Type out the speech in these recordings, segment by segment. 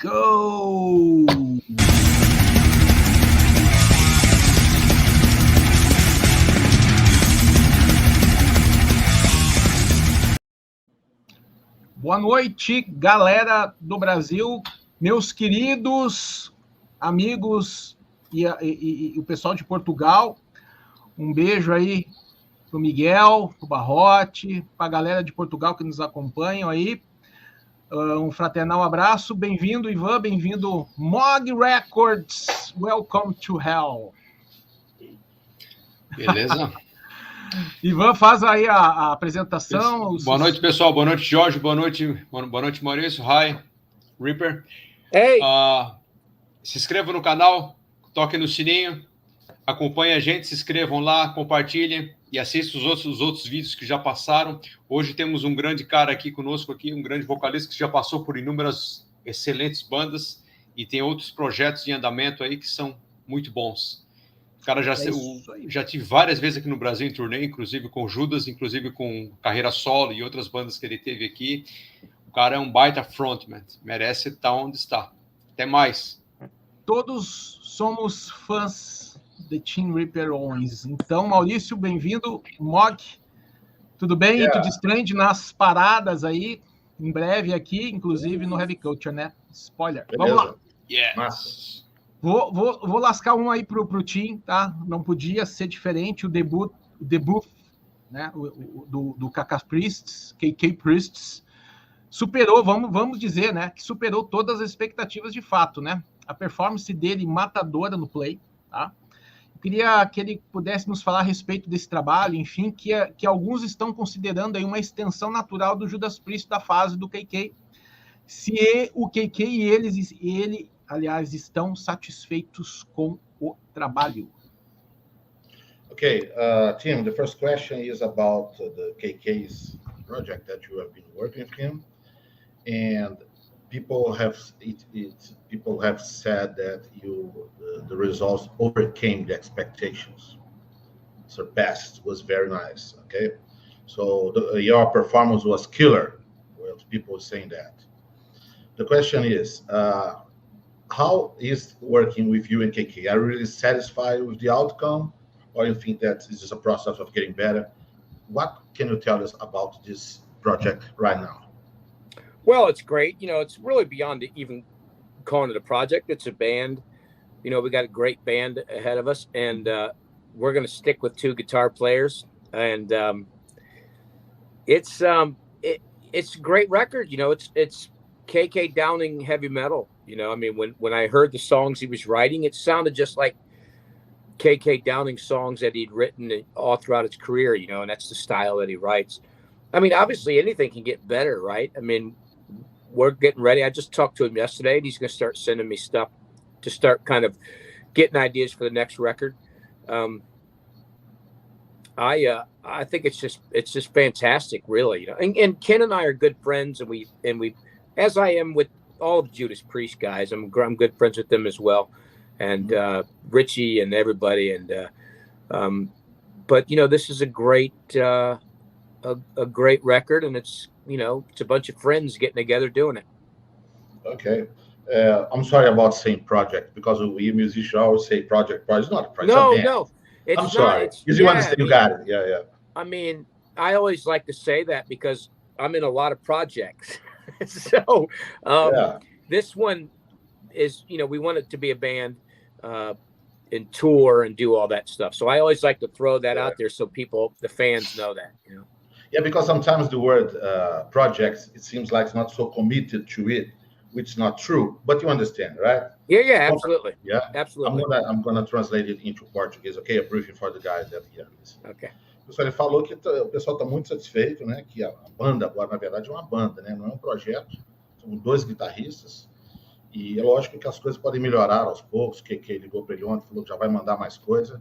Go! Boa noite, galera do Brasil, meus queridos amigos e o pessoal de Portugal. Um beijo aí pro Miguel, pro Barrote, pra galera de Portugal que nos acompanham aí. Um fraternal abraço. Bem-vindo, Ivan. Bem-vindo, Mog Records. Welcome to Hell. Beleza? Ivan, faz aí a apresentação. Boa noite, pessoal. Boa noite, Jorge. Boa noite, Maurício. Hi, Ripper. Hey. Se inscrevam no canal, toquem no sininho, acompanhem a gente, se inscrevam lá, compartilhem e assistam os outros vídeos que já passaram. Hoje temos um grande cara aqui conosco, um grande vocalista que já passou por inúmeras excelentes bandas e tem outros projetos em andamento aí que são muito bons. O cara já tive várias vezes aqui no Brasil em turnê, inclusive com Judas, inclusive com carreira solo e outras bandas que ele teve aqui. O cara é um baita frontman, merece estar onde está. Até mais. Todos somos fãs de Tim Ripper Owens. Então, Maurício, bem-vindo. Mog, tudo bem? Yeah. Tudo estranho nas paradas aí, em breve aqui, inclusive no Heavy Culture, né? Spoiler. Beleza. Vamos lá. Yes. Massa. Vou lascar um aí pro Tim, tá? Não podia ser diferente. O debut, né? Do KK Priests, superou, vamos dizer, né? Que superou todas as expectativas de fato, né? A performance dele matadora no play, tá? Eu queria que ele pudesse nos falar a respeito desse trabalho, enfim, que alguns estão considerando aí uma extensão natural do Judas Priest da fase do KK. Se o KK e ele, aliás, estão satisfeitos com o trabalho. Okay, Tim, the first question is about the KK's project that you have been working with him, and people have said that the results overcame the expectations, surpassed, was very nice. Okay, so your performance was killer. Well, people saying that. The question is, how is working with you and KK? Are you really satisfied with the outcome, or you think that this is a process of getting better? What can you tell us about this project right now? Well, it's great. You know, it's really beyond even calling it a project. It's a band. You know, we got a great band ahead of us, and we're going to stick with 2 guitar players. And it's a great record. You know, it's KK Downing heavy metal. You know, I mean, when I heard the songs he was writing, it sounded just like KK Downing songs that he'd written all throughout his career, you know, and that's the style that he writes. I mean, obviously anything can get better, right? I mean, we're getting ready. I just talked to him yesterday, and he's going to start sending me stuff to start kind of getting ideas for the next record. I think it's just fantastic, really. You know, and Ken and I are good friends, and we as I am with all of Judas Priest guys. I'm good friends with them as well, and Richie and everybody. And but you know, this is a great record, and it's, you know, it's a bunch of friends getting together doing it. Okay. I'm sorry about saying project, because we musicians always say project. It's not a project. No. I'm sorry. You understand? You got it. Yeah. I mean, I always like to say that because I'm in a lot of projects. So this one is, you know, we want it to be a band and tour and do all that stuff. So I always like to throw that out there so people, the fans, know that, you know. Yeah, because sometimes the word projects, it seems like it's not so committed to it, which is not true. But you understand, right? Yeah, absolutely. Yeah, absolutely. I'm gonna translate it into Portuguese, okay? A briefing for the guys that hear this. Okay. Pessoal, ele falou que o pessoal está muito satisfeito, né? Que a banda agora, na verdade, é uma banda, né? Não é um projeto. São 2 guitarristas. E é lógico que as coisas podem melhorar aos poucos. Que ligou para ele ontem, falou que já vai mandar mais coisa.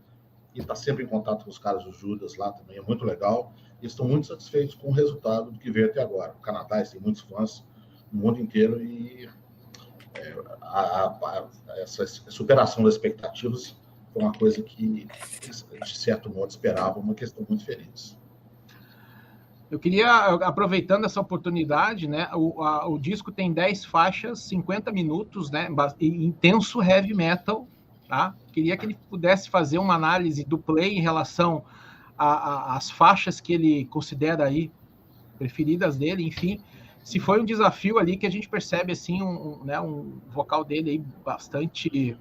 E está sempre em contato com os caras do Judas lá também, é muito legal. E estão muito satisfeitos com o resultado do que veio até agora. O Canadá tem muitos fãs no mundo inteiro, e essa superação das expectativas foi uma coisa que, de certo modo, esperava, uma questão muito feliz. Eu queria, aproveitando essa oportunidade, né? O disco tem 10 faixas, 50 minutos, né? Intenso heavy metal, tá? Queria que ele pudesse fazer uma análise do Play em relação às faixas que ele considera aí preferidas dele, enfim. Se foi um desafio ali que a gente percebe, assim, um vocal dele aí bastante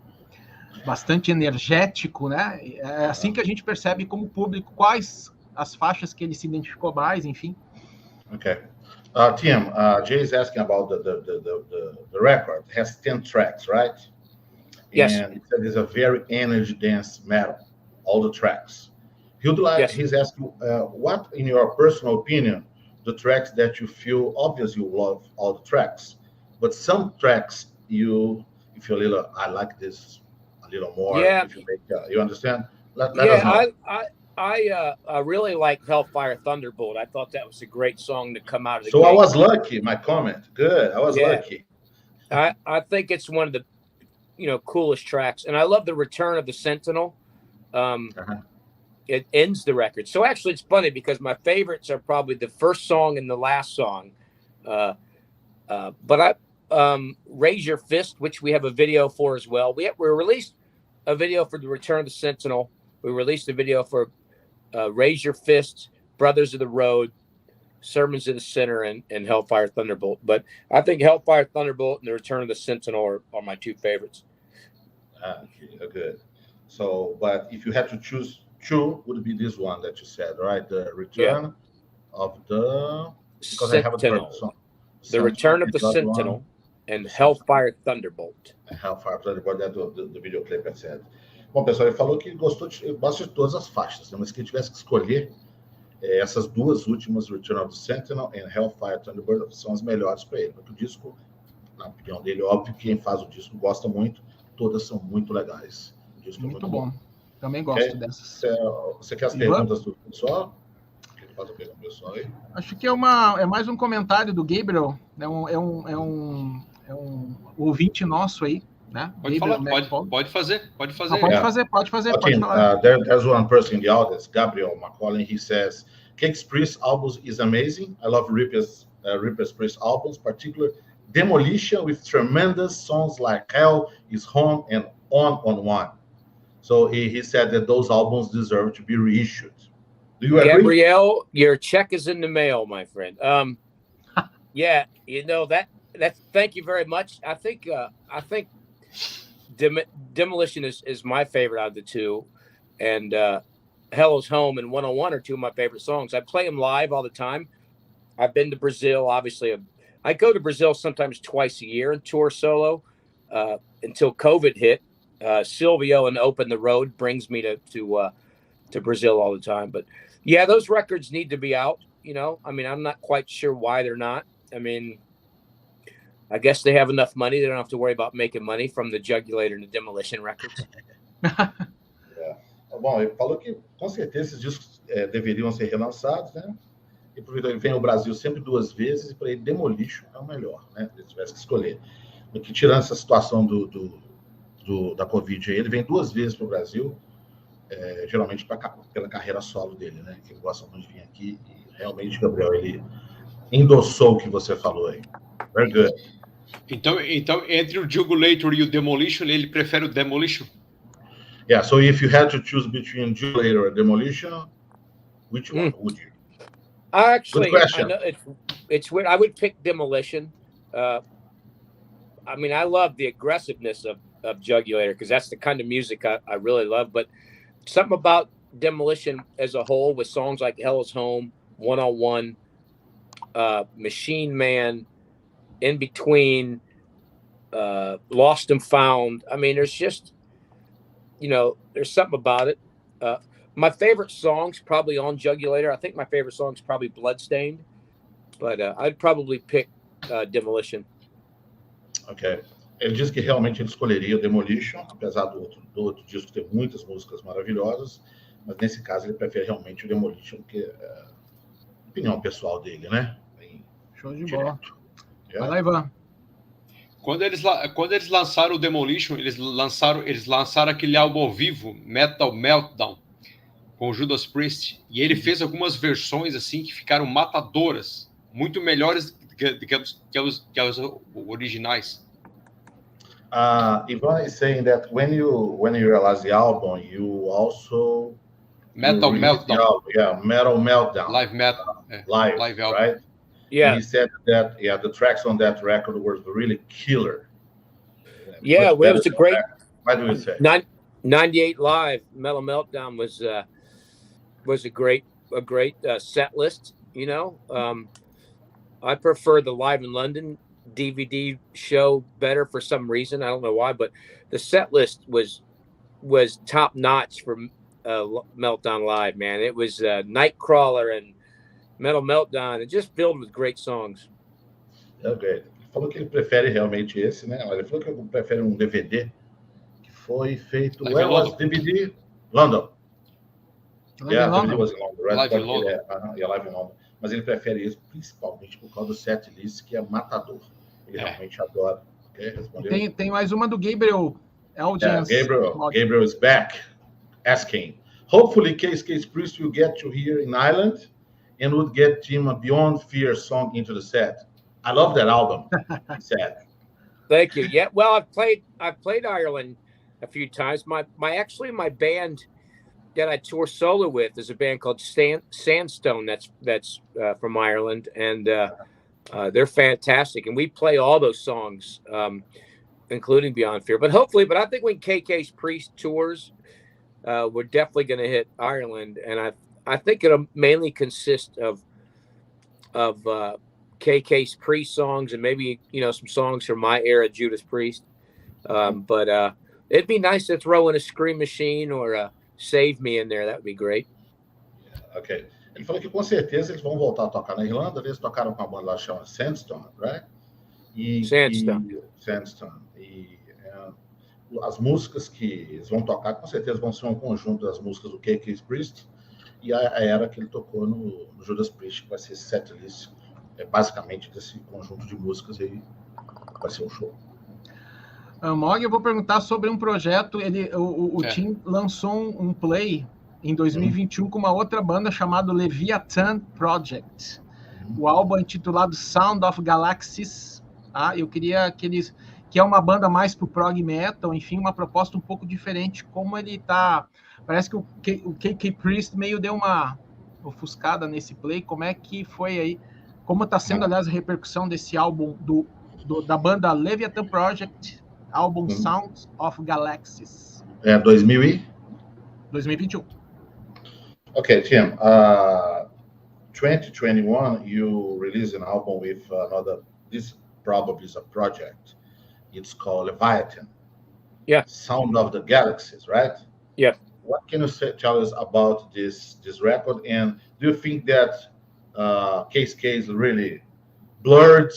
energético, né? É assim que a gente percebe como público quais as faixas que ele se identificou mais, enfim. Okay. Tim, Jay is asking about the record. It has 10 tracks, right? Yes. And it said it's a very energy dance metal, all the tracks. He's asking, what, in your personal opinion, the tracks that you feel, obviously you love all the tracks, but some tracks you feel a little, I like this a little more. Yeah. If you make, you understand? Let us know. I really like Hellfire Thunderbolt. I thought that was a great song to come out of the So gate. I was lucky, my comment. Good. I was lucky. I think it's one of the coolest tracks. And I love the Return of the Sentinel. It ends the record. So actually it's funny because my favorites are probably the first song and the last song. But Raise Your Fist, which we have a video for as well. We released a video for the Return of the Sentinel. We released a video for Raise Your Fist, Brothers of the Road, Sermons of the Sinner, and Hellfire Thunderbolt. But I think Hellfire Thunderbolt and the Return of the Sentinel are my two favorites. Okay, good. So, but if you had to choose two, would be this one that you said, right? The Return of the Sentinel. The Return of the Sentinel and Hellfire Thunderbolt. Hellfire Thunderbolt, that's the video clip I said. Bom, pessoal, ele falou que gosta de todas as faixas, né? Mas que ele tivesse que escolher essas duas últimas, Return of the Sentinel e Hellfire Thunderbolt, são as melhores para ele. Porque o disco, na opinião dele, óbvio que quem faz o disco gosta muito, todas são muito legais. O disco muito bom. Também gosto dessas. Você quer as perguntas do pessoal? Ele faz a pergunta do pessoal aí? Acho que é mais um comentário do Gabriel, é um ouvinte nosso aí. Né? Pode fazer. Pode falar. There's one person in the audience, Gabriel McCollin. He says, Judas Priest albums is amazing. I love Ripper's Priest albums, particularly Demolition with tremendous songs like Hell is Home and On One. So he said that those albums deserve to be reissued. Do you agree? Gabriel, your check is in the mail, my friend. Yeah, that's thank you very much. I think Demolition is my favorite out of the two, and Hell is Home and 101 are two of my favorite songs. I play them live all the time. I've been to Brazil, obviously. I go to Brazil sometimes twice a year and tour solo until COVID hit. Silvio and Open the Road brings me to Brazil all the time. But yeah, those records need to be out. I mean, I'm not quite sure why they're not. I mean, I guess they have enough money. They don't have to worry about making money from the Jugulator and the Demolition records. Bom, ele falou que com certeza esses discos deveriam ser relançados, né? E ele vem ao Brasil sempre duas vezes e para ele Demolition é o melhor, né? Se ele tivesse que escolher. Porque tirando essa situação da Covid aí, ele vem duas vezes para o Brasil, geralmente pela carreira solo dele, né? Que ele gosta muito de vir aqui e realmente, Gabriel, ele endossou o que você falou aí. Very good. Então, entre o Jugulator e o Demolition, ele prefere o Demolition? Yeah, so if you had to choose between Jugulator and Demolition, which one would you? Actually, I know it's weird. I would pick Demolition. I mean, I love the aggressiveness of Jugulator because that's the kind of music I really love. But something about Demolition as a whole, with songs like Hell is Home, 101, Machine Man, In Between, Lost and Found. I mean, there's just, there's something about it. My favorite song's probably on Jugulator. I think my favorite song's probably Bloodstained, but I'd probably pick Demolition. Ok. Ele disse que realmente ele escolheria o Demolition, apesar do outro disco ter muitas músicas maravilhosas, mas nesse caso ele prefere realmente o Demolition, porque é a opinião pessoal dele, né? Bem show de bola. Yeah. Vai lá, Ivan. Quando eles lançaram o Demolition, eles lançaram aquele álbum ao vivo, Metal Meltdown, com o Judas Priest, e ele fez algumas versões assim que ficaram matadoras, muito melhores que as originais. Ivan is saying that when you realize the album, you also Metal Meltdown. Metal Meltdown. Live metal. Live album. Right? Yeah. And he said that the tracks on that record were really killer. Yeah, it was a great. What do you say? 98 Live Metal Meltdown was a great set list. You know, I prefer the Live in London DVD show better for some reason. I don't know why, but the set list was top notch for Meltdown Live. Man, it was Nightcrawler and Metal Meltdown, and just filled with great songs. Okay. Ele falou que ele prefere realmente esse, né? Ele falou que ele prefere DVD que foi feito. Live was DVD London. London. DVD was in London, right? Live in London. Live in London. Mas ele prefere isso principalmente por causa do set list, que é matador. Ele realmente adora. Okay? Tem mais uma do Gabriel Elgins. Gabriel is back, asking. Hopefully, Case Priest will get you here in Ireland and would get him a Beyond Fear song into the set. I love that album. He said. Thank you. Yeah, well, I've played Ireland a few times. My band that I tour solo with is a band called Sandstone. That's from Ireland, and they're fantastic. And we play all those songs, including Beyond Fear. But I think when KK's Priest tours, we're definitely going to hit Ireland, and I think it'll mainly consist of KK's Priest songs and maybe some songs from my era, Judas Priest. But it'd be nice to throw in a Scream Machine or a Save Me in there. That would be great. Ok. Ele falou que com certeza eles vão voltar a tocar na Irlanda. Eles tocaram com a banda lá chamada Sandstone, right? Sandstone. E as músicas que eles vão tocar com certeza vão ser um conjunto das músicas do KK's Priest e a era que ele tocou no Judas Priest, que vai ser setlist. Basicamente desse conjunto de músicas aí vai ser um show. Mog, eu vou perguntar sobre um projeto. O Tim lançou um play em 2021 com uma outra banda chamada Leviathan Project. O álbum é intitulado Sound of Galaxies. Eu queria que é uma banda mais pro prog metal, enfim, uma proposta um pouco diferente. Como ele tá, parece que o KK Priest meio deu uma ofuscada nesse play. Como é que foi aí? Como está sendo, aliás, a repercussão desse álbum da banda Leviathan Project, álbum Sound of Galaxies? 2021. Okay, Tim. 2021, you released an album with this probably is a project. It's called Leviathan. Yeah. Sound of the Galaxies, right? Yeah. What can you tell us about this record? And do you think that Case really blurred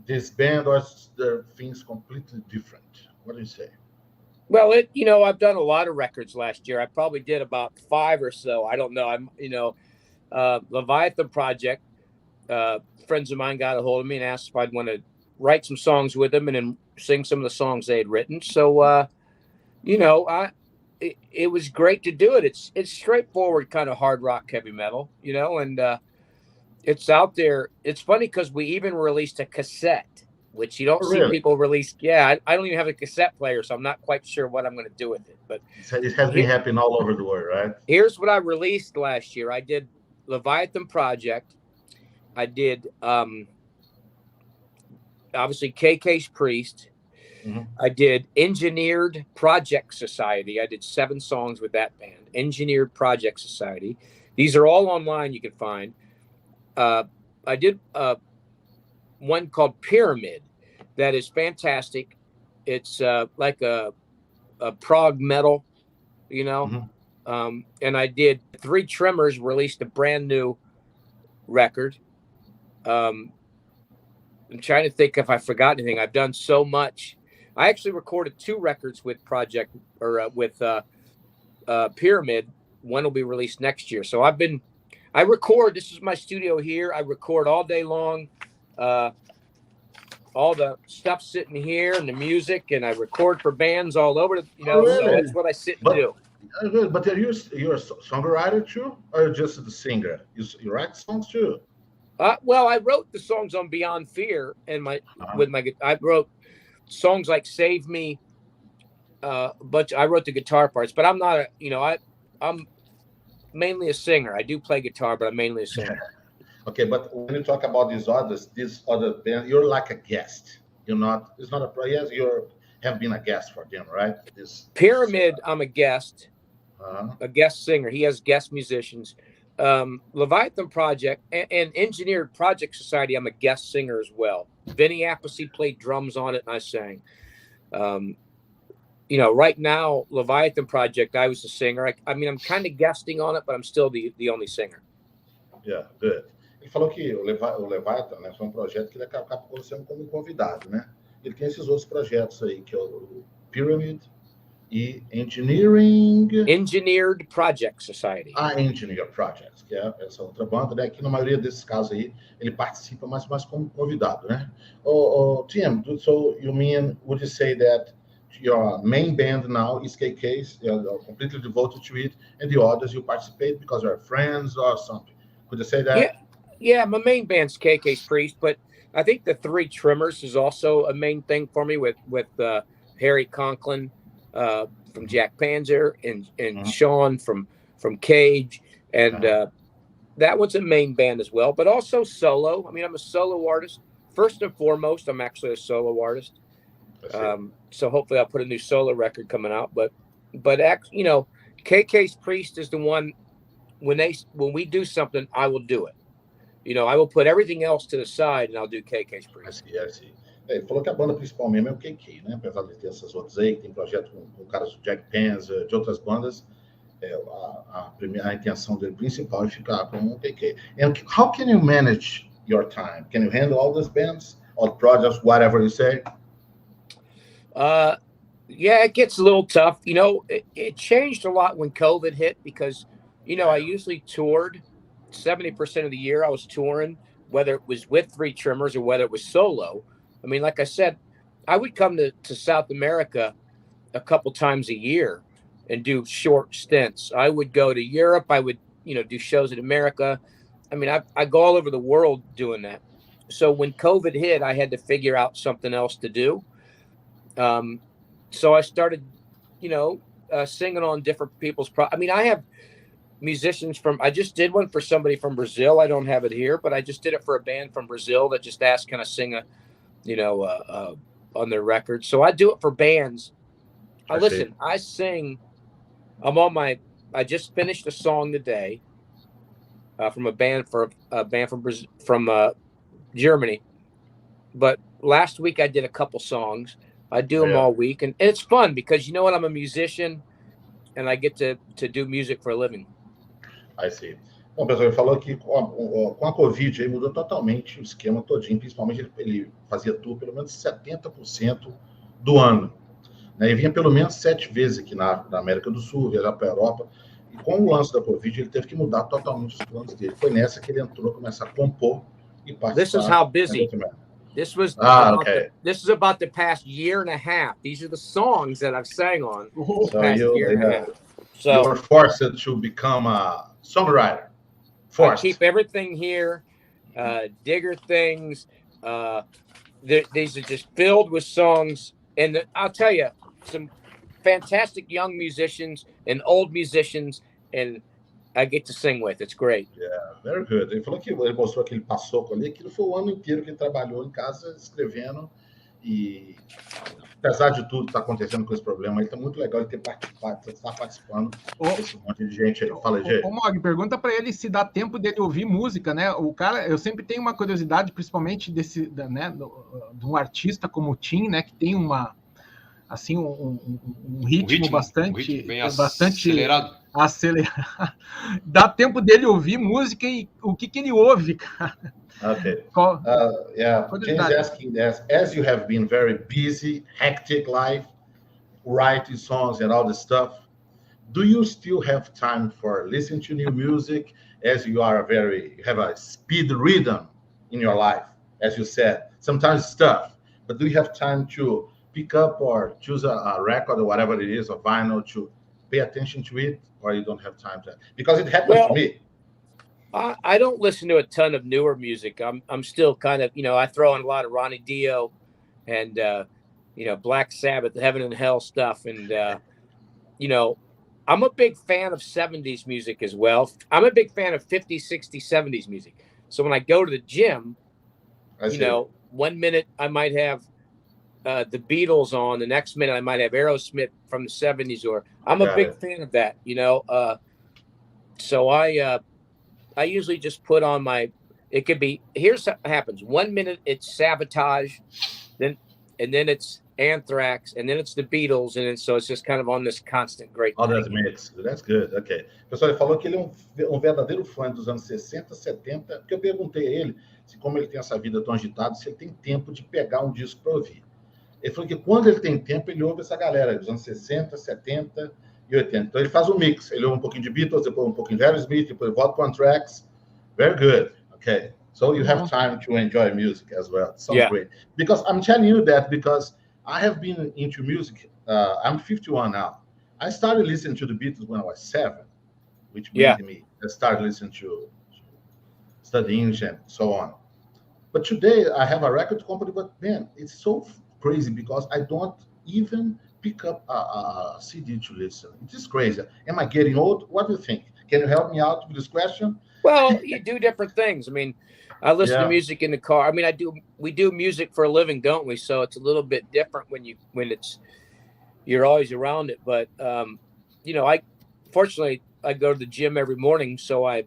this band, or is there things completely different? What do you say? Well, I've done a lot of records last year. I probably did about 5 or so. I don't know. Leviathan Project, friends of mine got a hold of me and asked if I'd want to write some songs with them and then sing some of the songs they had written. So, it was great to do it. It's straightforward kind of hard rock, heavy metal, and it's out there. It's funny because we even released a cassette, which you don't see people release. Yeah, I don't even have a cassette player, so I'm not quite sure what I'm going to do with it. But it has been happening all over the world, right? Here's what I released last year. I did Leviathan Project. I did obviously KK's Priest. Mm-hmm. I did Engineered Project Society. I did 7 songs with that band. Engineered Project Society. These are all online. You can find. I did one called Pyramid that is fantastic. It's like a prog metal, Mm-hmm. And I did 3 Tremors released a brand new record. I'm trying to think if I forgot anything. I've done so much. I actually recorded 2 records with Pyramid. One will be released next year. So I record. This is my studio here. I record all day long. All the stuff sitting here and the music, and I record for bands all over. So that's what I sit and do. Good. But you're a songwriter too, or just the singer? You write songs too? Well, I wrote the songs on Beyond Fear, and I wrote songs like "Save Me," but I wrote the guitar parts. But I'm not I'm mainly a singer. I do play guitar, but I'm mainly a singer. Okay, but when you talk about these other bands, you're like a guest. You're not. It's not a. Yes, you have been a guest for them, right? Pyramid, I'm a guest. A guest singer. He has guest musicians. Leviathan Project and Engineered Project Society, I'm a guest singer as well. Vinny Appice played drums on it and I sang. Right now, Leviathan Project, I was a singer. I mean, I'm kind of guesting on it, but I'm still the only singer. Yeah, good. Ele falou que o Leviathan, né, foi projeto que ele acabou sendo como convidado, né? Ele tem esses outros projetos aí, que é o Pyramid, e Engineered Project Society. Engineered Projects, que é essa outra banda, né? Que na maioria desses casos aí, ele participa mais como convidado, né? Tim, so you mean, would you say that your main band now is KK's, you're completely devoted to it, and the others you participate because you're friends or something? Could you say that? Yeah, my main band's KK's Priest, but I think the Three Trimmers is also a main thing for me with Harry Conklin, from Jack Panzer and Sean from Cage, and that one's a main band as well, but also solo. I mean, I'm a solo artist. First and foremost, I'm actually a solo artist. So hopefully I'll put a new solo record coming out, but KK's Priest is the one, when we do something, I will do it. I will put everything else to the side and I'll do KK's Priest. I see. Ele falou que a banda principal mesmo é o KK, né? Apesar de ter essas outras aí, que tem projeto com caras do Jack Panzer, de outras bandas, a intenção dele principal é ficar com o KK. And how can you manage your time? Can you handle all these bands, all projects, whatever you say? Yeah, it gets a little tough. It changed a lot when COVID hit because, I usually toured 70% of the year. I was touring, whether it was with Three Trimmers or whether it was solo. I mean, like I said, I would come to South America a couple times a year and do short stints. I would go to Europe. I would, do shows in America. I mean, I go all over the world doing that. So when COVID hit, I had to figure out something else to do. So I started, singing on different people's I have musicians I just did one for somebody from Brazil. I don't have it here, but I just did it for a band from Brazil that just asked, can I sing on their record. So I do it for bands. I sing. I just finished a song today from a band from Germany. But last week I did a couple songs. I do them all week, and it's fun because I'm a musician and I get to do music for a living. I see. Bom, pessoal, ele falou que com a Covid aí mudou totalmente o esquema todinho, principalmente ele fazia tour pelo menos 70% do ano. Né? Ele vinha pelo menos 7 vezes aqui na América do Sul, viajar para a Europa, e com o lance da Covid ele teve que mudar totalmente os planos dele. Foi nessa que ele entrou, começar a compor e participar. This is how busy. This was this is about the past year and a half. These are the songs that I've sang on the past year and a half. So you were forced to become a songwriter. I keep everything here, digger things. These are just filled with songs. And I'll tell you, some fantastic young musicians and old musicians, and I get to sing with. It's great. Yeah, very good. Ele falou que ele mostrou que ele passou ali, aquilo foi o ano inteiro que ele trabalhou em casa escrevendo. E apesar de tudo que está acontecendo com esse problema, ele está muito legal ele ter participado, estar participando desse monte de gente aí. Fala, gente. Mog, pergunta para ele se dá tempo dele ouvir música, né? O cara, eu sempre tenho uma curiosidade, principalmente de um artista como o Tim, né? Que tem um ritmo bastante acelerado. Dá tempo dele ouvir música e o que ele ouve, cara? Okay. James asking that, as you have been very busy, hectic life, writing songs and all this stuff, do you still have time for listening to new music as you have a speed rhythm in your life, as you said, sometimes stuff, but do you have time to pick up or choose a record or whatever it is, a vinyl, to pay attention to it, or you don't have time to? Because it happens to me. I don't listen to a ton of newer music. I'm still kind of, I throw in a lot of Ronnie Dio and, Black Sabbath, Heaven and Hell stuff. And, I'm a big fan of 70s music as well. I'm a big fan of 50s, 60s, 70s music. So when I go to the gym, 1 minute I might have the Beatles on, the next minute I might have Aerosmith from the 70s, or I'm a big fan of that, so I usually just put on it could be, here's what happens. 1 minute it's Sabotage, and then it's Anthrax, and then it's the Beatles, and then, so it's just kind of on this constant great thing. That's mix. That's good. Okay. Pessoal, ele falou que ele é um verdadeiro fã dos anos 60, 70, porque eu perguntei a ele se, como ele tem essa vida tão agitada, se ele tem tempo de pegar um disco para ouvir. Ele falou que quando ele tem tempo, ele ouve essa galera dos anos 60, 70 e 80. Então ele faz um mix. Ele ouve um pouquinho de Beatles, depois um pouquinho de Aerosmith, depois volta para Anthrax. Very good. Okay. So you have time to enjoy music as well. Sounds great. Because I'm telling you that because I have been into music. I'm 51 now. I started listening to the Beatles when I was 7, which made me start listening to study English and so on. But today I have a record company, but man, it's so crazy because I don't even pick up a CD to listen. It is crazy. Am I getting old? What do you think? Can you help me out with this question? Well, you do different things. I mean, I listen to music in the car. I mean, we do music for a living, don't we? So it's a little bit different when you're always around it. But, fortunately I go to the gym every morning. So I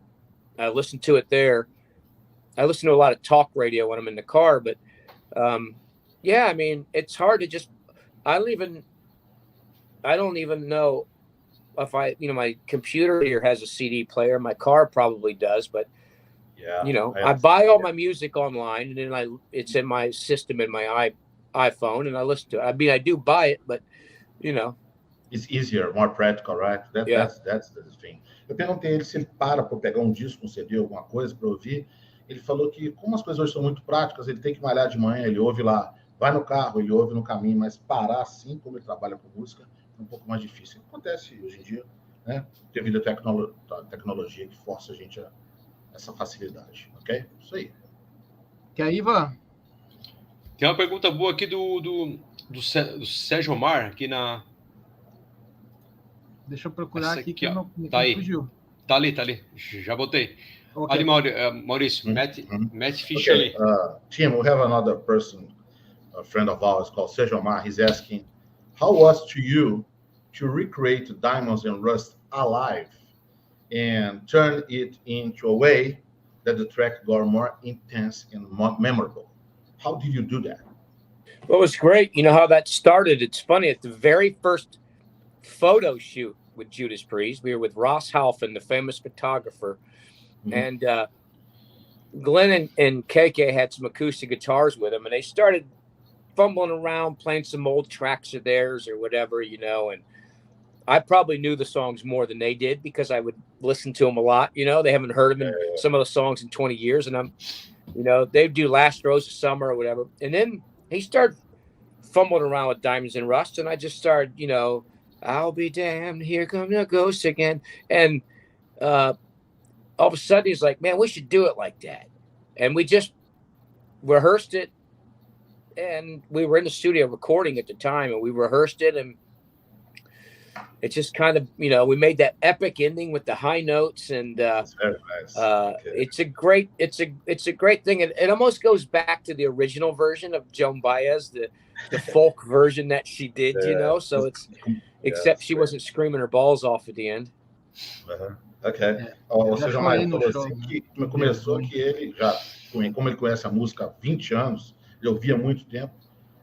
listen to it there. I listen to a lot of talk radio when I'm in the car, but, I mean, it's hard to just, I don't even know if my computer here has a CD player. My car probably does, but I buy all my music online, and then it's in my system in my iPhone, and I listen to it. I mean, I do buy it, but it's easier, more practical, right? That's the thing. Eu perguntei a ele se ele para pegar um disco, um CD, alguma coisa para ouvir. Ele falou que, como as coisas hoje são muito práticas, ele tem que malhar de manhã, ele ouve lá, vai no carro, ele ouve no caminho, mas parar assim, como ele trabalha com música, é um pouco mais difícil. Acontece hoje em dia, né? Devido à tecnologia que força a gente a essa facilidade, ok? Isso aí. Que aí, Ivan? Tem uma pergunta boa aqui do Sérgio Omar, aqui na... Deixa eu procurar aqui que não tá aí. Fugiu. Tá ali. Já botei. Okay. Ali, Maurício, mete ficha ali. Tim, we have another person, a friend of ours called Sérgio Omar. He's asking, how was to you to recreate Diamonds and Rust alive and turn it into a way that the track got more intense and more memorable? How did you do that? Well, it was great. You know how that started? It's funny. At the very first photo shoot with Judas Priest, we were with Ross Halfin, the famous photographer, and Glenn and KK had some acoustic guitars with them, and they started fumbling around, playing some old tracks of theirs or whatever, and I probably knew the songs more than they did because I would listen to them a lot. They haven't heard them in some of the songs in 20 years. And they'd do Last Rose of Summer or whatever. And then he started fumbling around with Diamonds and Rust. And I just started, I'll be damned, here come the ghost again. And all of a sudden he's like, man, we should do it like that. And we just rehearsed it. And we were in the studio recording at the time, and we rehearsed it, and it's just kind of, we made that epic ending with the high notes, and that's very nice. It's a great thing. It almost goes back to the original version of Joan Baez, the folk version that she did, so it's, except she wasn't screaming her balls off at the end. Ok. Ou seja, mais assim que começou que ele já, como ele conhece a música há 20 anos, ele ouvia há muito tempo.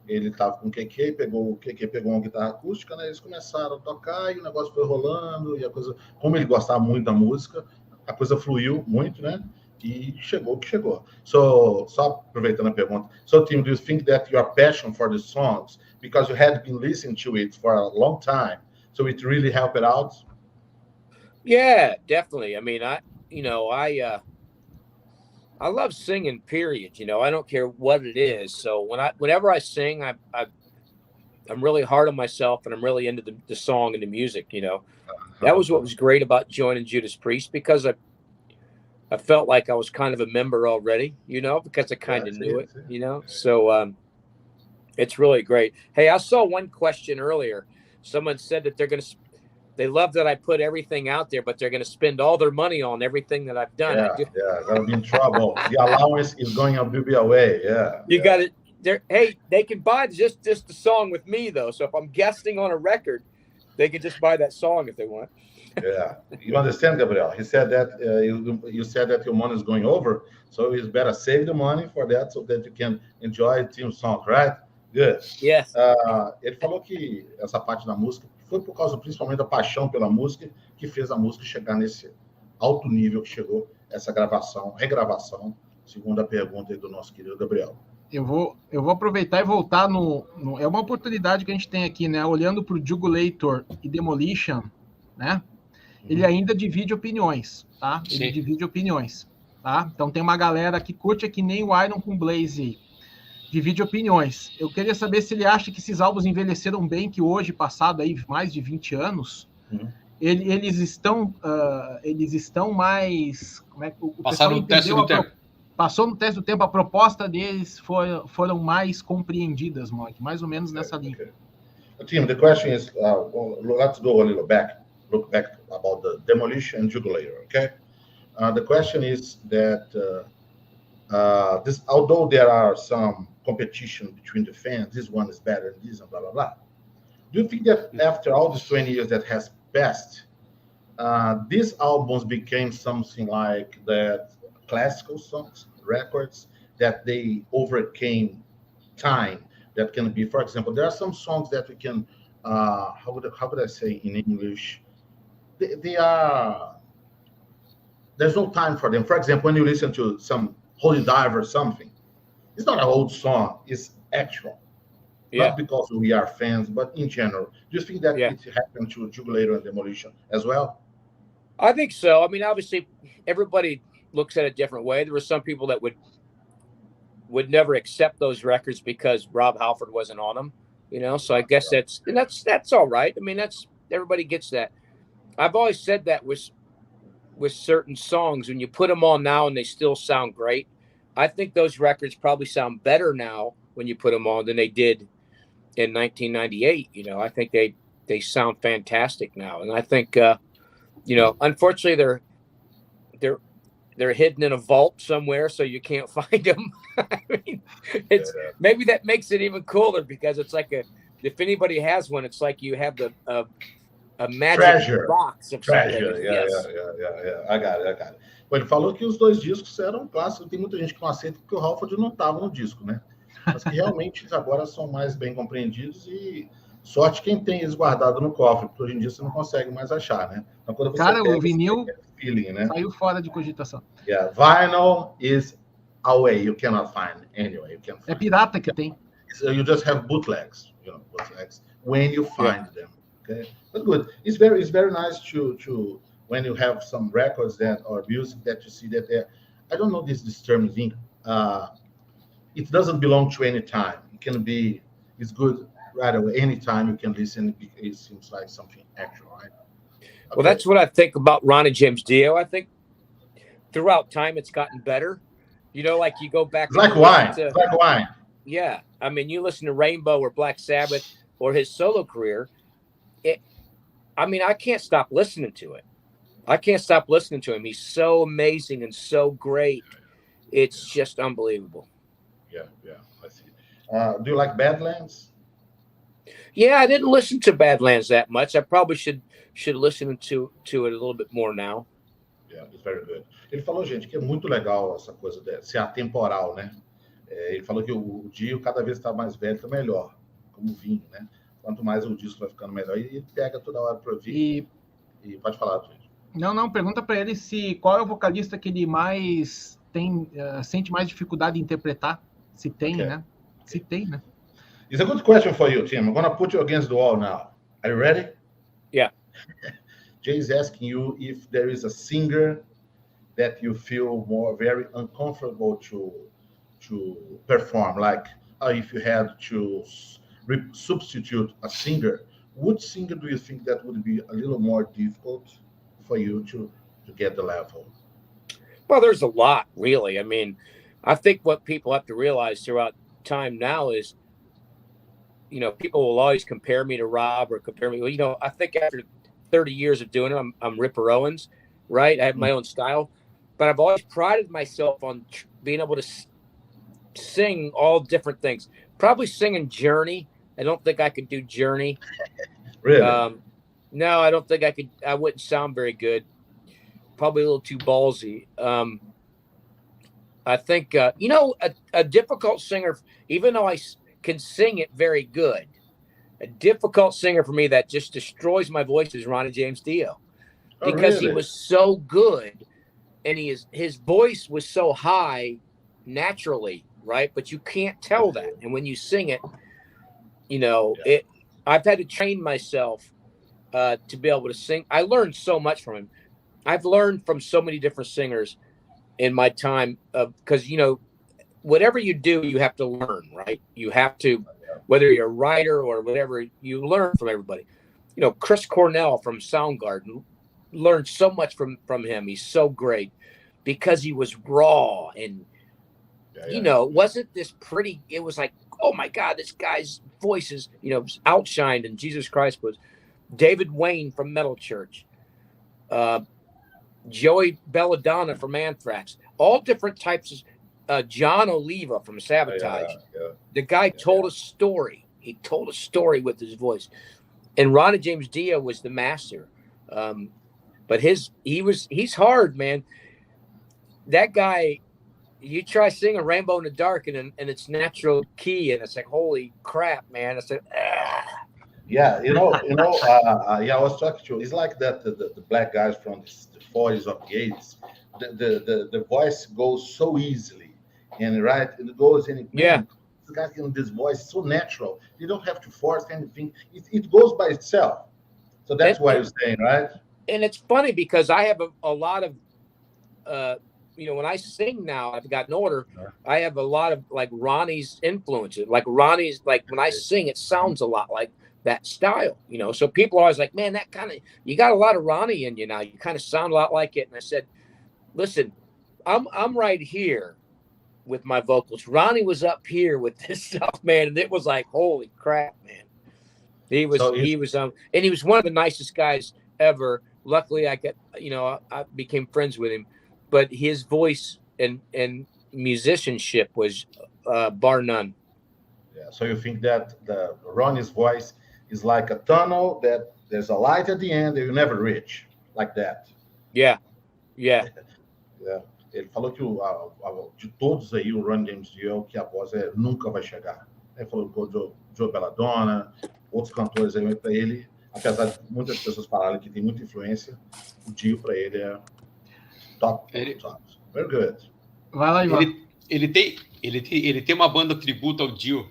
Ele estava com o KK pegou uma guitarra acústica, né? Eles começaram a tocar e o negócio foi rolando, e a coisa, como ele gostava muito da música, a coisa fluiu muito, né? E chegou o que chegou. Só aproveitando a pergunta, so Tim, do you think that your passion for the songs, because you had been listening to it for a long time, so it really helped it out? Yeah, definitely. I mean, I love singing, period. I don't care what it is. So whenever I sing, really hard on myself, and I'm really into the song and the music. You know, that was what was great about joining Judas Priest, because I felt like I was kind of a member already, you know, because I kind of knew it, you know. So it's really great. Hey, I saw one question earlier. Someone said that they love that I put everything out there, but they're going to spend all their money on everything that I've done. Gonna be in trouble. The allowance is going to be away. You got it. Hey, they can buy just the song with me though. So if I'm guesting on a record, they can just buy that song if they want. Yeah, you understand, Gabriel? He said that you said that your money is going over, so it's better save the money for that so that you can enjoy Tim's song, right? Good. Yes. Ele falou que essa parte da música foi por causa principalmente da paixão pela música que fez a música chegar nesse alto nível que chegou essa regravação, segundo a pergunta aí do nosso querido Gabriel. Eu vou aproveitar e voltar é uma oportunidade que a gente tem aqui, né? Olhando para o Jugulator e Demolition, né? Ele ainda divide opiniões, tá? Ele divide opiniões, tá? Então tem uma galera que curte que nem o Iron com Blaze, divide opiniões. Eu queria saber se ele acha que esses álbuns envelheceram bem, que hoje, passado aí mais de 20 anos, eles estão mais... Como é que o passaram no teste do tempo. Passou no teste do tempo, a proposta deles foram mais compreendidas, Mike, mais ou menos nessa linha. Tim, the question is, let's go a little back. Look back about the Demolition and Jugulator, okay? The question is that although there are some competition between the fans, this one is better than this and blah, blah, blah. Do you think that after all these 20 years that has passed, these albums became something like that classical songs, records, that they overcame time, that can be, for example, there are some songs that we can, how would I say in English? They are, there's no time for them. For example, when you listen to some Holy Dive or something, it's not an old song, it's actual. Not because we are fans, but in general. Do you think that it happened to Jugulator and Demolition as well? I think so. I mean, obviously, everybody looks at it a different way. There were some people that would never accept those records because Rob Halford wasn't on them, you know. So I guess that's all right. I mean, everybody gets that. I've always said that with certain songs, when you put them on now and they still sound great, I think those records probably sound better now when you put them on than they did in 1998. You know, I think they sound fantastic now, and I think you know, unfortunately they're hidden in a vault somewhere, so you can't find them. I mean, maybe that makes it even cooler, because it's like if anybody has one, it's like you have a magic treasure box of treasure. I got it. Bom, ele falou que os dois discos eram clássicos. Tem muita gente que não aceita porque o Halford não estava no disco, né? Mas que realmente agora são mais bem compreendidos, e sorte quem tem eles guardado no cofre, porque hoje em dia você não consegue mais achar, né? Então, quando você o vinil feeling, né? Saiu fora de cogitação. Vinyl is away. You cannot find anyway. You can't find. É pirata que tem. So you just have bootlegs, you know, when you find them. Okay, but good. It's very nice to when you have some records or music that you see that I don't know this term in English. It doesn't belong to any time. It's good right away. Anytime you can listen, it seems like something actual, right? Okay. Well, that's what I think about Ronnie James Dio. I think throughout time it's gotten better. You know, like you go back. It's like wine. It's like wine. Yeah. I mean, you listen to Rainbow or Black Sabbath or his solo career. I can't stop listening to it. I can't stop listening to him. He's so amazing and so great. It's just unbelievable. Yeah, I see. Do you like Badlands? Yeah, I didn't listen to Badlands that much. I probably should listen to it a little bit more now. Yeah, it's very good. Ele falou, gente, que é muito legal essa coisa de ser atemporal, né? Ele falou que o Dio, cada vez está mais velho, está melhor, como vinho, né? Quanto mais o disco vai ficando melhor, e ele pega toda hora para ouvir. E pode falar, gente. Não, pergunta para ele qual é o vocalista que ele mais sente mais dificuldade em interpretar. Se tem, né? Se tem, né? It's a good question for you, Tim. I'm going to put you against the wall now. Are you ready? Yeah. Jay's asking you if there is a singer that you feel very uncomfortable to perform, like if you had to substitute a singer, which singer do you think that would be a little more difficult for you to get the level? Well, there's a lot, really. I mean, I think what people have to realize throughout time now is, people will always compare me to Rob or compare me. Well, I think after 30 years of doing it, I'm Ripper Owens, right? I have my own style, but I've always prided myself on being able to sing all different things. Probably singing Journey. I don't think I could do Journey. Really? No, I don't think I could. I wouldn't sound very good. Probably a little too ballsy. I think, a difficult singer, even though I can sing it very good, a difficult singer for me that just destroys my voice is Ronnie James Dio, because he was so good, and his voice was so high naturally, right? But you can't tell that, and when you sing it, I've had to train myself to be able to sing. I learned so much from him. I've learned from so many different singers in my time, because whatever you do, you have to learn, right? You have to, whether you're a writer or whatever, you learn from everybody. Chris Cornell from Soundgarden, learned so much from him. He's so great because he was raw and wasn't this pretty. It was like, oh my God, this guy's voice is outshined, and Jesus Christ was. David Wayne from Metal Church, Joey Belladonna from Anthrax, all different types of John Oliva from Sabotage. The guy told a story. He told a story with his voice. And Ronnie James Dio was the master. But he's hard, man. That guy, you try singing Rainbow in the Dark and it's natural key, and it's like, holy crap, man. It's like, Yeah, I was talking to. It's like that the black guys from the 40s or the 80s. The voice goes so easily, and it goes in. The guy in this voice so natural. You don't have to force anything. It goes by itself. So that's why you're saying, right? And it's funny because I have a lot of, when I sing now, I've gotten older. I have a lot of like Ronnie's influences. Like Ronnie's, like when I sing, it sounds a lot like that style, so people are always like, man, that kind of, you got a lot of Ronnie in you now. You kind of sound a lot like it. And I said, listen, I'm right here with my vocals. Ronnie was up here with this stuff, man. And it was like, holy crap, man. He was, and he was one of the nicest guys ever. Luckily I became friends with him, but his voice and musicianship was bar none. Yeah. So you think that the Ronnie's voice is like a tunnel that there's a light at the end that you never reach, like that. Yeah. Ele falou que de todos aí, o Ronnie James Dio, que a voz nunca vai chegar. Ele falou que o Joe Belladonna, outros cantores aí, para ele, apesar de muitas pessoas falarem que tem muita influência, o Dio para ele é top. Very good. Vai lá, Ivan. Ele tem uma banda tributo ao Dio,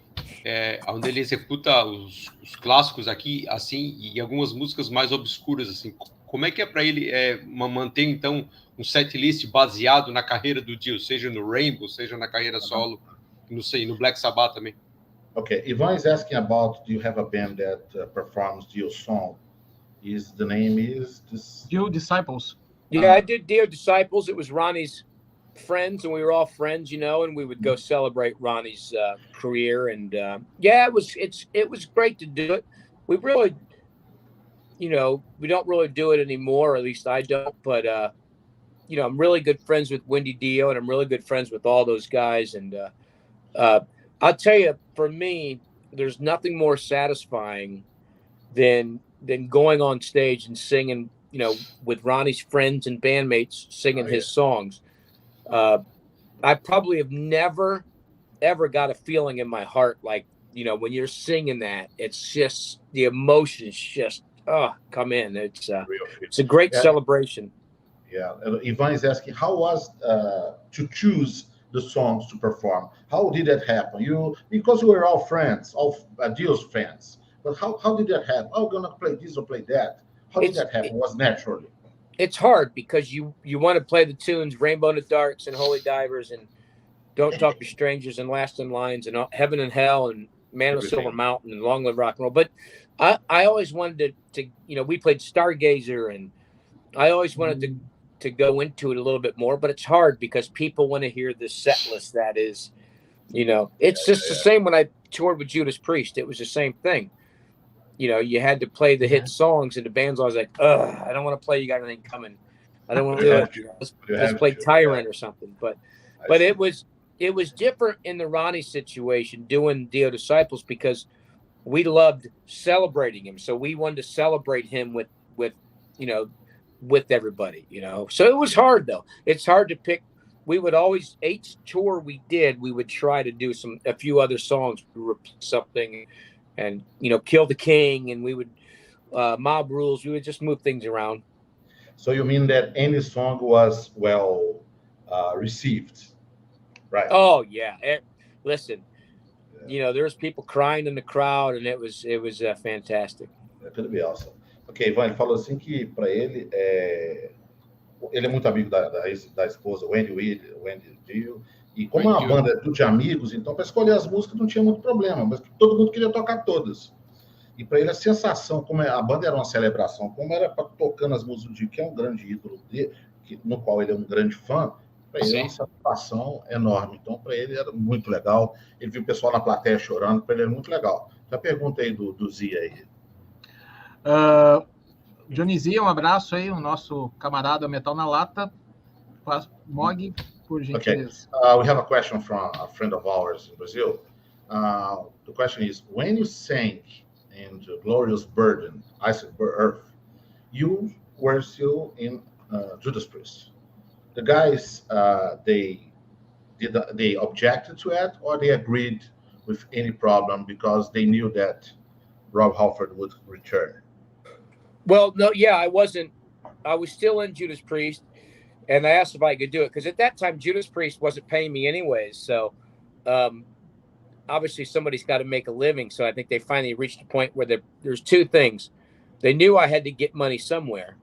onde ele executa os clássicos aqui, assim, e algumas músicas mais obscuras, assim. Como é que é para ele manter, então, um setlist baseado na carreira do Dio, seja no Rainbow, seja na carreira solo, no Black Sabbath também? Okay, Ivan is asking about, do you have a band that performs Dio's song? The name is this? Deo Disciples. Yeah, I did Deo Disciples. It was Ronnie's friends, and we were all friends, and we would go celebrate Ronnie's career. And it was great to do it. We really, we don't really do it anymore, or at least I don't. But I'm really good friends with Wendy Dio, and I'm really good friends with all those guys. And I'll tell you, for me, there's nothing more satisfying than going on stage and singing, with Ronnie's friends and bandmates singing his songs. I probably have never, ever got a feeling in my heart like, when you're singing that, it's just the emotions just come in. It's a great celebration. Yeah, Ivan is asking, how was to choose the songs to perform? How did that happen? Because we were all friends, all Dio's fans. But how did that happen? Oh, gonna play this or play that. How did that happen? It was naturally. It's hard because you want to play the tunes Rainbow in the Darks and Holy Divers and Don't Talk to Strangers and Last in Lines and Heaven and Hell and Man of Silver Mountain and Long Live Rock and Roll. But I always wanted to we played Stargazer, and I always wanted to go into it a little bit more, but it's hard because people want to hear the set list that is, it's just the same when I toured with Judas Priest. It was the same thing. You had to play the hit songs, and the band's always like, ugh, I don't want to play You Got Anything Coming. I don't want to do it. Let's play Tyrant or something. But it was different in the Ronnie situation doing Deo Disciples because we loved celebrating him. So we wanted to celebrate him with everybody, So it was hard though. It's hard to pick. We would always, each tour we did, we would try to do a few other songs, something, and Kill the King, and we would Mob Rules. We would just move things around. So you mean that any song was well received, right? Oh yeah. Listen, there's people crying in the crowd, and it was fantastic. That could be awesome. Ok, Ivan, ele falou assim que para ele é muito amigo da esposa Wendy Dio, e como é uma banda de amigos, então para escolher as músicas não tinha muito problema, mas todo mundo queria tocar todas. E para ele a sensação, como a banda era uma celebração, como era tocando as músicas do Dio, que é um grande ídolo dele, no qual ele é um grande fã, para ele é uma satisfação enorme. Então para ele era muito legal. Ele viu o pessoal na plateia chorando, para ele era muito legal. Já pergunta aí do Zia aí. Dionisia, um abraço aí, o nosso camarada Metal na Lata. Mog, por gentileza. Okay. We have a question from a friend of ours in Brazil. The question is, when you sang in the Glorious Burden, Ice Earth, you were still in Judas Priest. The guys, they objected to it, or they agreed with any problem because they knew that Rob Halford would return? Well, no, yeah, I wasn't. I was still in Judas Priest, and I asked if I could do it because at that time Judas Priest wasn't paying me anyways. So, obviously, somebody's got to make a living. So I think they finally reached a point where there's two things. They knew I had to get money somewhere,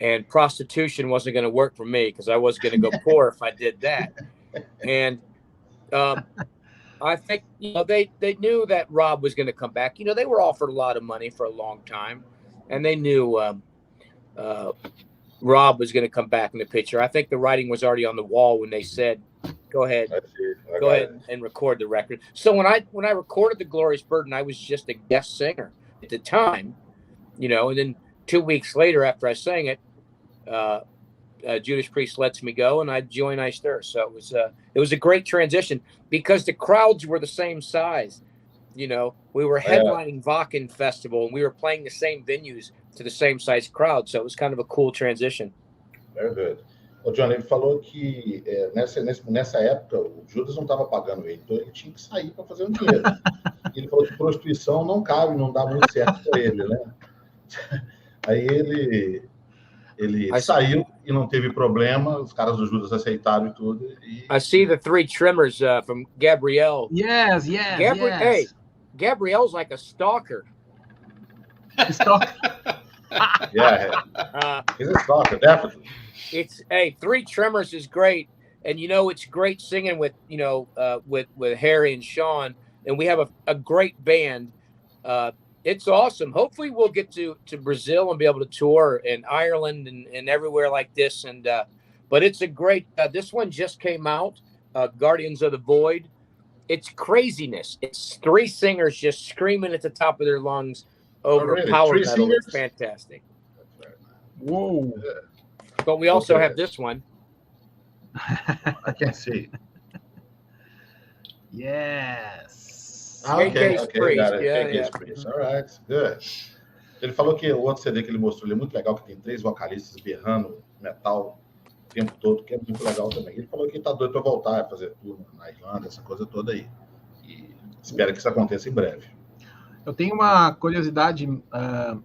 and prostitution wasn't going to work for me because I was going to go poor if I did that. And I think they knew that Rob was going to come back. They were offered a lot of money for a long time. And they knew Rob was going to come back in the picture. I think the writing was already on the wall when they said, "Go ahead, go ahead and record the record." So when I recorded The Glorious Burden, I was just a guest singer at the time, And then 2 weeks later, after I sang it, Judas Priest lets me go, and I joined Iced Earth. So it was a great transition because the crowds were the same size. We were headlining Wacken Festival, and we were playing the same venues to the same size crowd. So it was kind of a cool transition. Very good. O John, ele falou que nessa época o Judas não estava pagando ele, então ele tinha que sair para fazer um dinheiro. Ele falou que prostituição não cabe, não dá muito certo para ele, né? Aí ele saiu e não teve problema, os caras do Judas aceitaram e tudo. I see the three trimmers from Gabrielle. Yes. Hey, Gabrielle's like a stalker. Yeah, he's a stalker, definitely. Three Trimmers is great, and it's great singing with with Harry and Sean, and we have a great band. It's awesome. Hopefully, we'll get to Brazil and be able to tour in Ireland and everywhere like this. And but it's a great. This one just came out, Guardians of the Void. It's craziness. It's three singers just screaming at the top of their lungs over power metal. It's fantastic. Whoa! But we also have this one. I can't see. Yes. Okay, Priest. Got it. Priest. All right, good. Ele falou que o outro CD que ele mostrou, ele é muito legal, que tem 3 vocalistas berrando metal o tempo todo, que é muito legal também. Ele falou que tá doido para voltar a fazer tour na Irlanda, essa coisa toda aí. E espera que isso aconteça em breve. Eu tenho uma curiosidade.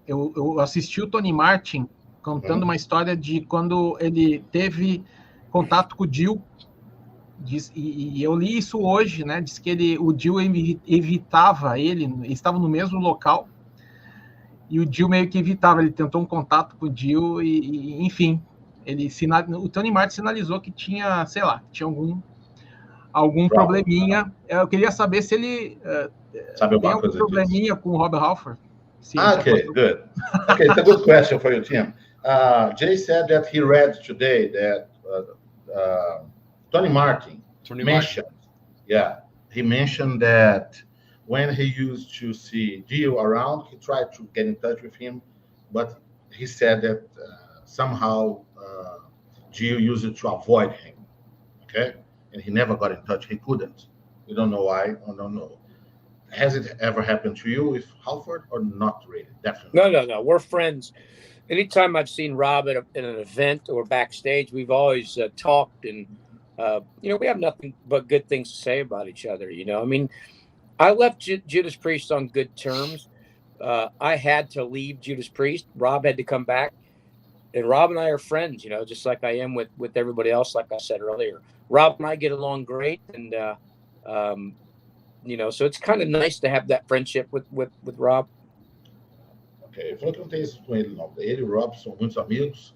Eu assisti o Tony Martin contando uma história de quando ele teve contato com o Dio. E eu li isso hoje, né? Diz que o Dio evitava ele estava no mesmo local, e o Dio meio que evitava, ele tentou um contato com o Dio, e enfim, o Tony Martin sinalizou que tinha, sei lá, tinha algum probleminha. Eu queria saber se ele Sabe tem alguma algum coisa disso? probleminha com o Rob Halford? Okay, good. Okay, it's a good question for you, Tim. Jay said that he read today that Tony Martin mentioned, he mentioned that when he used to see Dio around, he tried to get in touch with him, but he said that somehow Dio used it to avoid him, okay? And he never got in touch. He couldn't. We don't know why. I don't know. Has it ever happened to you with Halford or not really? Definitely. No. We're friends. Anytime I've seen Rob at an event or backstage, we've always talked, and we have nothing but good things to say about each other. I mean, I left Judas Priest on good terms. I had to leave Judas Priest. Rob had to come back, and Rob and I are friends. Just like I am with everybody else. Like I said earlier, Rob and I get along great, and so it's kind of nice to have that friendship with Rob. Ok, ele falou que não tem isso com ele, não. Ele e o Rob são muitos amigos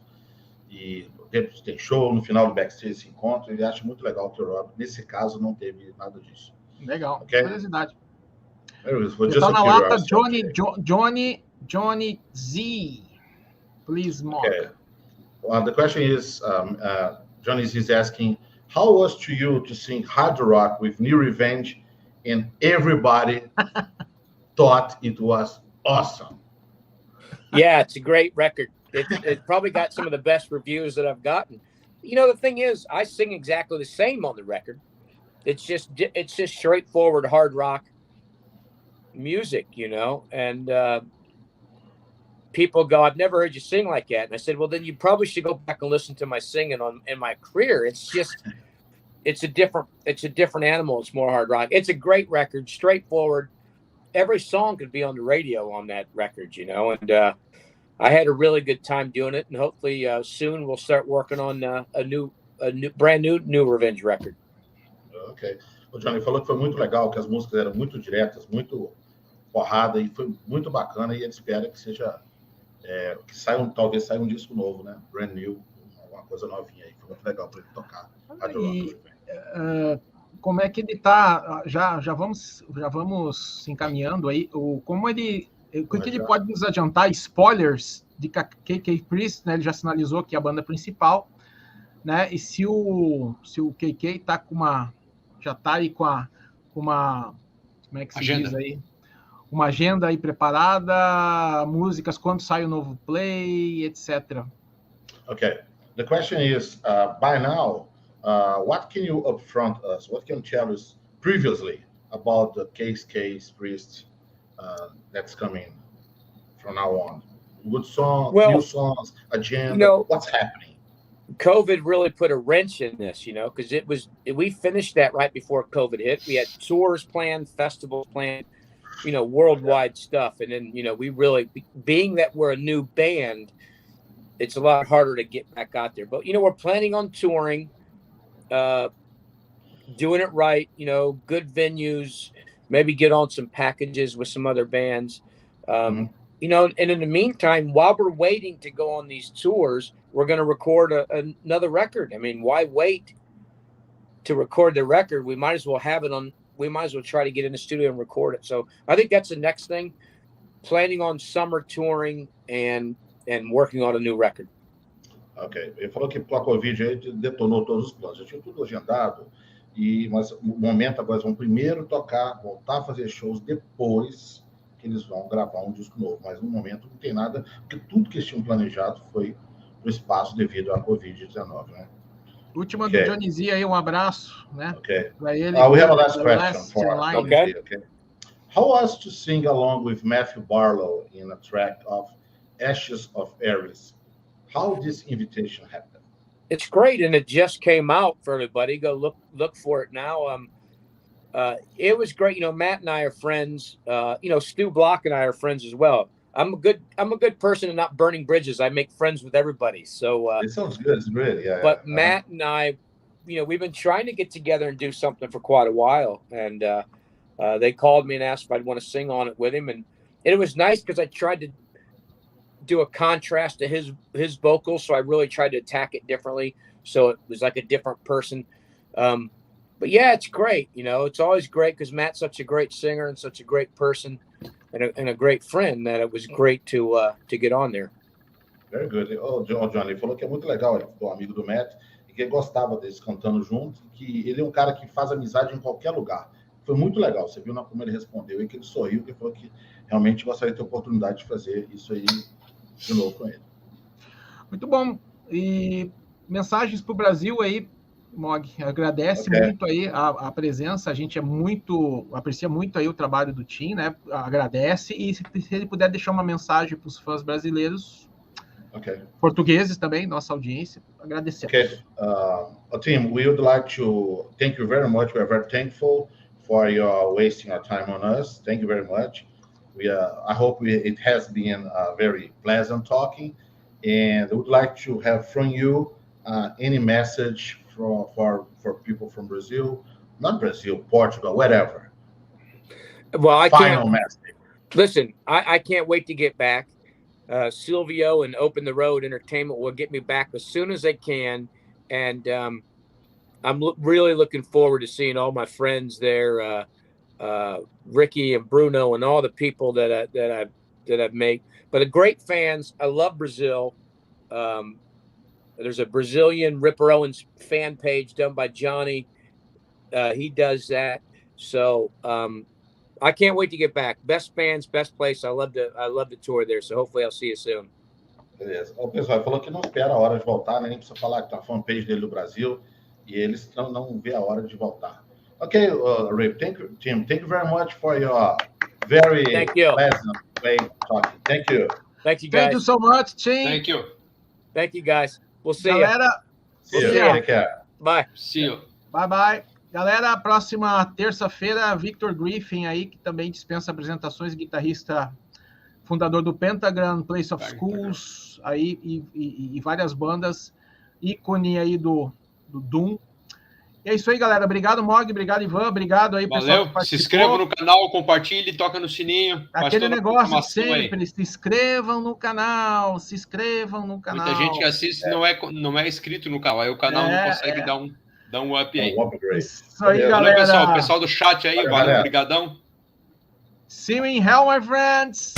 e tem show, no final do backstage se encontram. Ele acha muito legal ter o Rob. Nesse caso, não teve nada disso. Legal, okay? Curiosidade. Então, na lata, Johnny Z. Please, Mark. Okay. Well, the question is, Johnny Z is asking, how was to you to sing hard rock with New Revenge and everybody thought it was awesome? Yeah, it's a great record. It probably got some of the best reviews that I've gotten. The thing is, I sing exactly the same on the record. It's just straightforward hard rock music, and people go, I've never heard you sing like that. And I said, well, then you probably should go back and listen to my singing in my career. It's a different animal. It's more hard rock. It's a great record, straightforward. Every song could be on the radio on that record, and I had a really good time doing it. And hopefully soon we'll start working on a brand new Revenge record. Ok. O Johnny falou que foi muito legal, que as músicas eram muito diretas, muito porrada, e foi muito bacana, e ele espera que seja que talvez saia um disco novo, né? Brand new, uma coisa novinha aí. Foi muito legal para ele tocar. Como é que ele está? Já vamos se encaminhando aí. O que ele pode nos adiantar? Spoilers de KK Priest, né? Ele já sinalizou que é a banda principal, né? E se o KK tá já está aí com uma, como é que se agenda. Diz aí? Uma agenda aí preparada, músicas, quando sai o novo play, etc. Okay. The question is, by now, what can you upfront us? What can you tell us previously about the KK Priest that's coming from now on? Good songs, new songs, agenda. What's happening? COVID really put a wrench in this, because we finished that right before COVID hit. We had tours planned, festivals planned, worldwide stuff. And then, we really, being that we're a new band, it's a lot harder to get back out there. But, we're planning on touring, doing it right, good venues, maybe get on some packages with some other bands. And in the meantime, while we're waiting to go on these tours, we're going to record another record. I mean, why wait to record the record? We might as well have it on. We might as well try to get in the studio and record it. So I think that's the next thing. Planning on summer touring and working on a new record. Ok. Ele falou que com a Covid aí detonou todos os planos. Já tinha tudo agendado. Mas o momento agora, eles vão primeiro tocar, voltar a fazer shows, depois que eles vão gravar um disco novo. Mas no momento não tem nada, porque tudo que eles tinham planejado foi pro espaço devido à Covid-19, né? Última do Johnny Z aí, um abraço, né? Okay. Para ele. We have a last question for okay. How was to sing along with Matthew Barlow in a track of Ashes of Aries? How this invitation happened? It's great, and it just came out for everybody. Go look for it now. It was great. Matt and I are friends. Stu Block and I are friends as well. I'm a good person and not burning bridges. I make friends with everybody. So it sounds good. It's great. Yeah. But Matt and I, we've been trying to get together and do something for quite a while. And they called me and asked if I'd want to sing on it with him. And it was nice because I tried to do a contrast to his vocals. So I really tried to attack it differently. So it was like a different person. yeah, it's great. You know, it's always great because Matt's such a great singer and such a great person and a great friend that it was great to get on there. Very good. Oh, Johnny, ele falou que é muito legal, ele é um amigo do Matt, e que ele gostava deles cantando junto, que ele é um cara que faz amizade em qualquer lugar. Foi muito legal, você viu como ele respondeu, e que ele sorriu, que ele falou que realmente gostaria de ter a oportunidade de fazer isso aí de novo com ele. Muito bom. E mensagens para o Brasil aí, Mog, agradece muito aí a presença, a gente aprecia muito aí o trabalho do Tim, né? Agradece, e se ele puder deixar uma mensagem para os fãs brasileiros, portugueses também, nossa audiência, agradecemos. Tim, we would like to thank you very much. We are very thankful for your wasting our time on us. Thank you very much. I hope it has been very pleasant talking, and we would like to have from you any message for people from Brazil, not Brazil, Portugal, whatever. Well, Final message. Listen, I can't wait to get back. Silvio and Open the Road Entertainment will get me back as soon as they can, and I'm really looking forward to seeing all my friends there, Ricky and Bruno and all the people that I've met. But great fans. I love Brazil. There's a Brazilian Ripper Owens fan page done by Johnny. He does that. So I can't wait to get back. Best fans, best place. I love the tour there. So hopefully I'll see you soon. Beleza. O pessoal falou que não espera a hora de voltar, né? Nem precisa falar que tem a fanpage dele do Brasil e eles não vê a hora de voltar. Okay, Rip, thank you, Tim. Thank you very much for your very pleasant way of talking. Thank you. Thank you, guys. Thank you so much, Tim. Thank you. Thank you, guys. We'll see you. Galera, See you. Take care. Bye. See you. Bye, bye. Galera, próxima terça-feira, Victor Griffin aí, que também dispensa apresentações, guitarrista, fundador do Pentagram, Place of Schools, aí, e várias bandas, ícone aí do Doom. E é isso aí, galera. Obrigado, Mog. Obrigado, Ivan. Obrigado aí, pessoal. Valeu. Se inscreva no canal, compartilhe, toca no sininho. Aquele negócio sempre. Aí. Se inscrevam no canal. Se inscrevam no canal. Muita gente que assiste não é inscrito no canal. Aí o canal não consegue dar um up aí. Isso aí, galera. Valeu, pessoal. Pessoal do chat aí. Valeu. Obrigadão. See you in hell, my friends.